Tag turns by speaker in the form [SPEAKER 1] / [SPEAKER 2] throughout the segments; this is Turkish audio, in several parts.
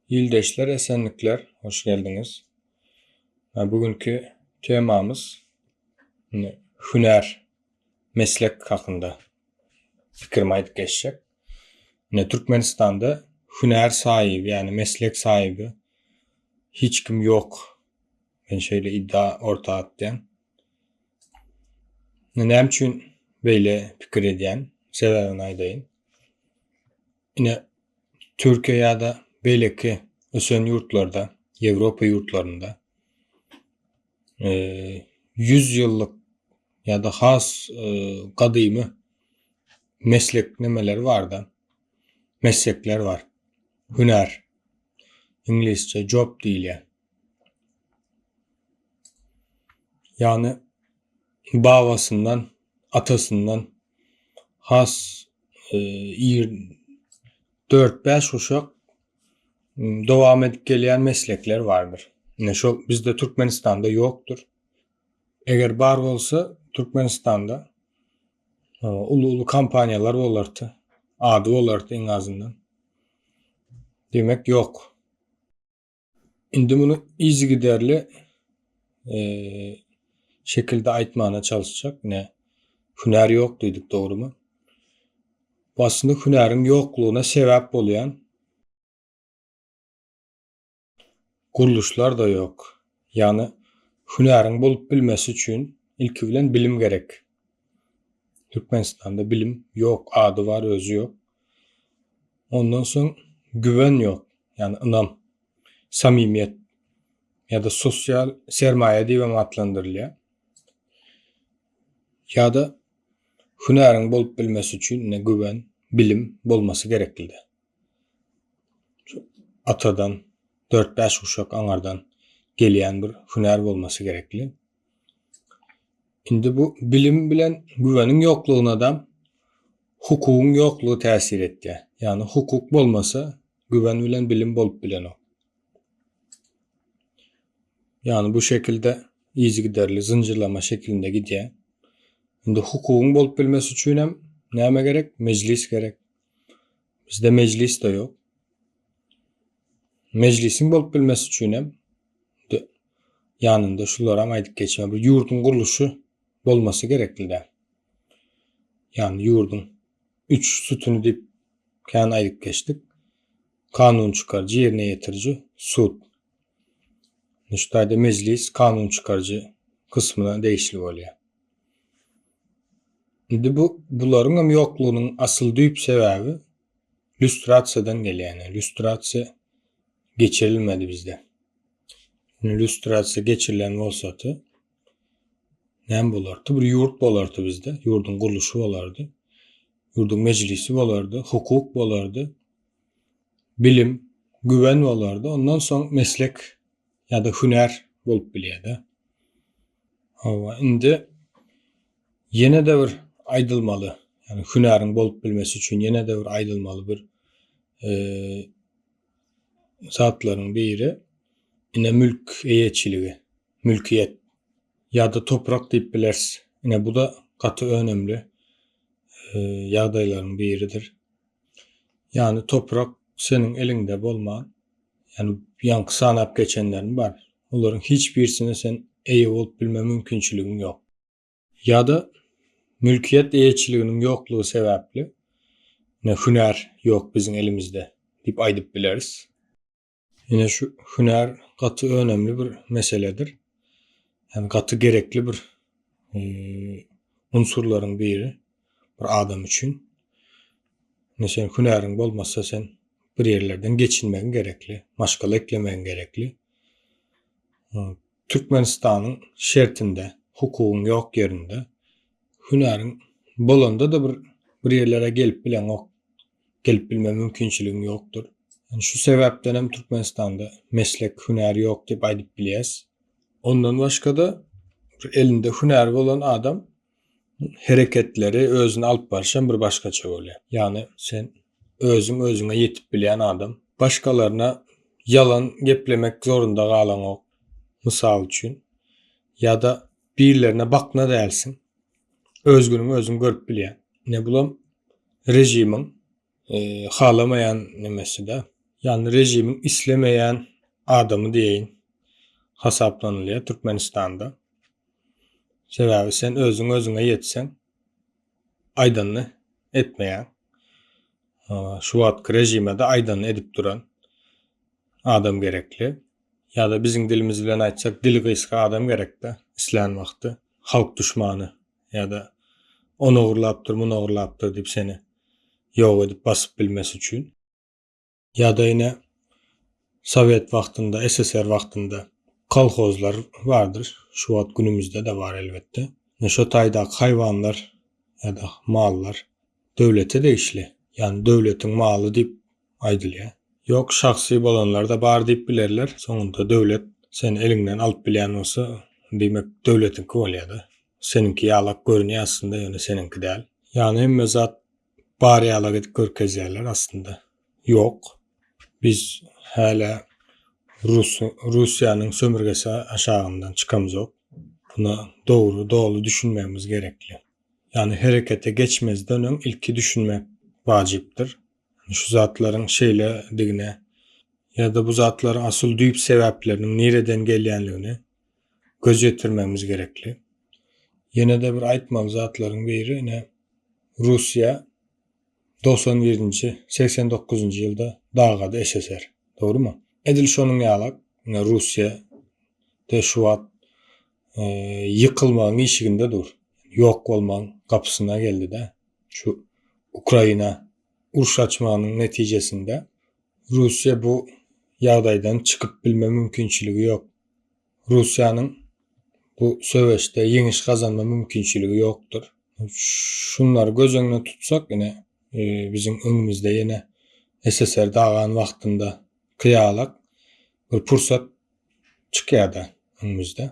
[SPEAKER 1] Yildeşler, esenlikler, hoş geldiniz. Bugünkü temamız hüner, meslek hakkında fikrim aytıp geçecek. Türkmenistan'da hüner sahibi, yani meslek sahibi hiç kim yok. Ben şöyle iddia ortaya atlayan. Nem için böyle fikir ediyen, sebebini aydayın. Türkiye ya da belki ösen yurtlarda, Avrupa yurtlarında 100 yıllık ya da has kadimi meslek nemeler var da meslekler var. Hüner, İngilizce job değil ya. Yani babasından, atasından has 4-5 uşak devam edip gelen meslekler vardır. Şu bizde Türkmenistan'da yoktur. Eğer var olsa Türkmenistan'da ulu kampanyalar olardı. Adı olardı en azından. Demek yok. Indi bunu izgiderli şekilde aytmana çalışacak. Hüner yok dedik, doğru mu? Bu aslında hünerin yokluğuna sebep olayan kuruluşlar da yok. Yani hünerin bulup bilmesi için ilk bilen bilim gerek. Türkmenistan'da bilim yok, adı var, özü yok. Ondan sonra güven yok. Yani inam, samimiyet ya da sosyal sermaye diye adlandırılıyor. Ya da hünerin bolup bilmesi için ne güven, bilim bolması gerekli. Atadan 4-5 uşak anardan gelen bir hüner bolması gerekli. Şimdi bu bilim bilen güvenin yokluğuna da hukukun yokluğu tesir etti. Yani hukuk bolmasa güven bilen bilim bolup bilen o. Yani bu şekilde izgiderli zincirlama şeklinde gidiyor. Şimdi hukukun bolup bilmesi için hem neme gerek? Meclis gerek. Bizde meclis de yok. Meclisin bolup bilmesi için hem yanında şulara aydıp geçme bir yurdun kuruluşu bolması gerekli de. Yani yurdun 3 sütünü deyip kan aydıp geçtik. Kanun çıkarıcı, yerine getirici, sud. İşte meclis kanun çıkarıcı kısmına değişiklik oluyor. Şimdi buların hem yokluğunun asıl düyüp sebebi lüstratsiyadan geliyor. Yani lüstratsiya geçirilmedi bizde. Lüstratsiya geçirilen olsaydı ne bolardı? Bir yurt bolardı bizde. Yurdun kuruluşu bolardı. Yurdun meclisi bolardı. Hukuk bolardı. Bilim, güven bolardı. Ondan sonra meslek ya da hüner bolup biliyordu. Ama indi yine de bir aydılmalı. Yani hünerin bolup bilmesi için yine de bir aydılmalı bir zatların biri yine mülk eyeçiliği, mülkiyet ya da toprak deyip bileriz. Yine bu da katı önemli yağdayların biridir. Yani toprak senin elinde bolman, yani yankı sanap geçenlerin var. Onların hiçbirisine sen eye olup bilme mümkünçülüğün yok. Ya da mülkiyet eyeçiliğinin yokluğu sebeple hüner yok bizim elimizde deyip aydıp bileriz. Yine şu hüner katı önemli bir meseledir. Yani katı gerekli bir unsurların biri bir adam için. Sen hünerin bolmazsa sen bir yerlerden geçinmen gerekli. Maşgala eklemen gerekli. Türkmenistan'ın şertinde, hukukun yok yerinde hünerin bolanda da bir yerlere gelip bilen ok. Gelip bilme mümkünçülüğün yoktur. Yani şu sebepten hem Türkmenistan'da meslek, hüner yok deyip aydıp biliyez. Ondan başka da elinde hüner olan adam hareketleri özüne alıp barışan bir başkaça oluyor. Yani sen özüne yetip bilen adam başkalarına yalan geplemek zorunda kalan o, misal için, ya da birilerine bakna değilsin. Özün görüp bilen. Ne bulam rejimin halamayan nemesi de Yani rejimin islemeyen adamı diyeyin hasaplanılıyor Türkmenistan'da. Sebebi sen özüne yetsen aydanını etmeyen, şu vatkı rejime de aydanını edip duran adam gerekli. Ya da bizim dilimiz bilen aytsak dili gıyska adam gerekli. İslen vakti halk düşmanı ya da onu uğurlaptır, bunu uğurlaptır deyip seni yok edip basıp bilmesi için. Ya da yine Sovyet vaktinde, SSR vaktinde kolhozlar vardır. Şu vat günümüzde de var elbette. Şu taydak hayvanlar ya da mallar devlete de işli. Yani devletin malı deyip aydılıyor. Yok şahsi bolanlar da bar deyip bilerler. Sonunda devlet seni elinden alıp bilen olsa demek devletin kıvalyadı. Seninki yalak görünüyor aslında yani seninki değil. Yani hem zat bari yalak edip görkezlerler aslında. Yok. Biz hala Rusya'nın sömürgesi aşağından çıkamız yok. Buna doğru düşünmemiz gerekli. Yani harekete geçmezden ön ilki düşünmek vaciptir. Şu zatların şeyle digine ya da bu zatların asıl düyüp sebeplerinin nereden gelýänligini gözetirmemiz gerekli. Yine de bir aýtmaly zatların biri ne Rusya 91-nji 89-njy ýylda dağady SSR. Doğru mu? Edil şonuň ýalak Rusya de şu wagt yıkılmaň işiginde dur. Yok bolmaň kapysyna geldi-de. Şu Ukraina uruş açmanyň netijesinde Rusya bu ýagdaýdan çykyp bilme mümkinçiligi ýok. Russiýanyň bu söweşde ýeňiş gazanma mümkinçiligi ýokdur. Şunlar göz öňüne tutsak ine bizim öňümizde ýene SSR dagan wagtynda kıyalak bir pursat çykýardy öňümizde.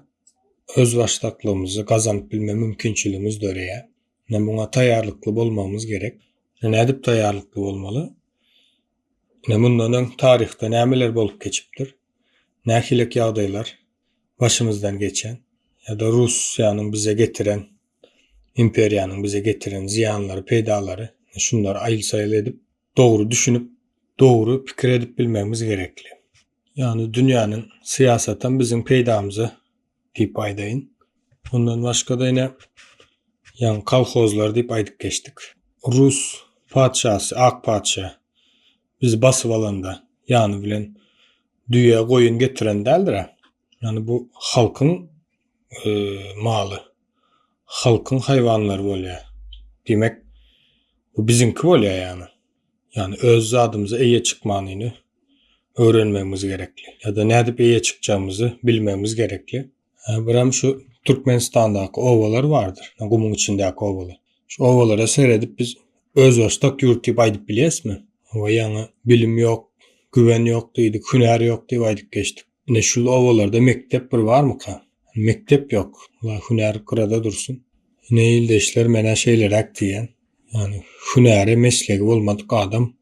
[SPEAKER 1] Öz başlaklığımızı gazanyp bilme mümkinçiligimiz döreýär. Buňa taýýarlykly bolmamız gerek. Nädip taýýarlykly bolmaly? Mundan öň tarihte nämeler bolup geçipdir? Nähilek ýagdaýlar başymyzdan geçen ya da Russiýanyň bize getiren, imperiýanyň bize getiren ziyanlary, peýdalary şunları aýyl-saýyl edip, dogry düşünüp, dogry pikir edip bilmemiz gerekli. Yani dünýäniň siýasatam bizim peýdamyzy diýip aýdaýyn. Ondan başga da ýene ýani kolhozlar diýip aýdyp geçdik. Rus padşasy, ak padşa biz basyp alanda ýany bilen düýe goýun getiren däldir. Yani bu halkyň maly, halkyň haýwanlary bolýar. Demek bu bizimki bolýar ýani. Yani öz zadymyza eýe çykmanyny öğrenmemiz gerekli. Ya da nädip eýe çykjamyzy bilmemiz gerekli. Biram şu Türkmenistandaky owalar vardır. Gumuň içindäki owalar. Şu owalara seredip biz öz başdak ýurtyp aýdyp bilýäsmi? O ýany bilim ýok, güwen ýok diýdik, hünär ýok diýip aýdyp geçdik. Ne şu owalarda mektep bir barmyka? Mektep ýok. Ular hünär kyrada dursun. Ne ýyldaşlar mena şeýler akdiýen. Yani hünäre meslegi bolmadyk adam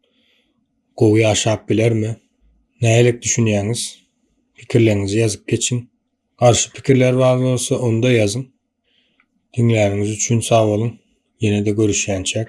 [SPEAKER 1] gowy ýaşap bilermi? Nälik düşünýäňiz? Pikirlerinizi ýazyp geçin. Karşı pikirler var bolsa onda ýazyn. Dinläýäňiz üçin sag bolun. Ýene-de görüşýänçek.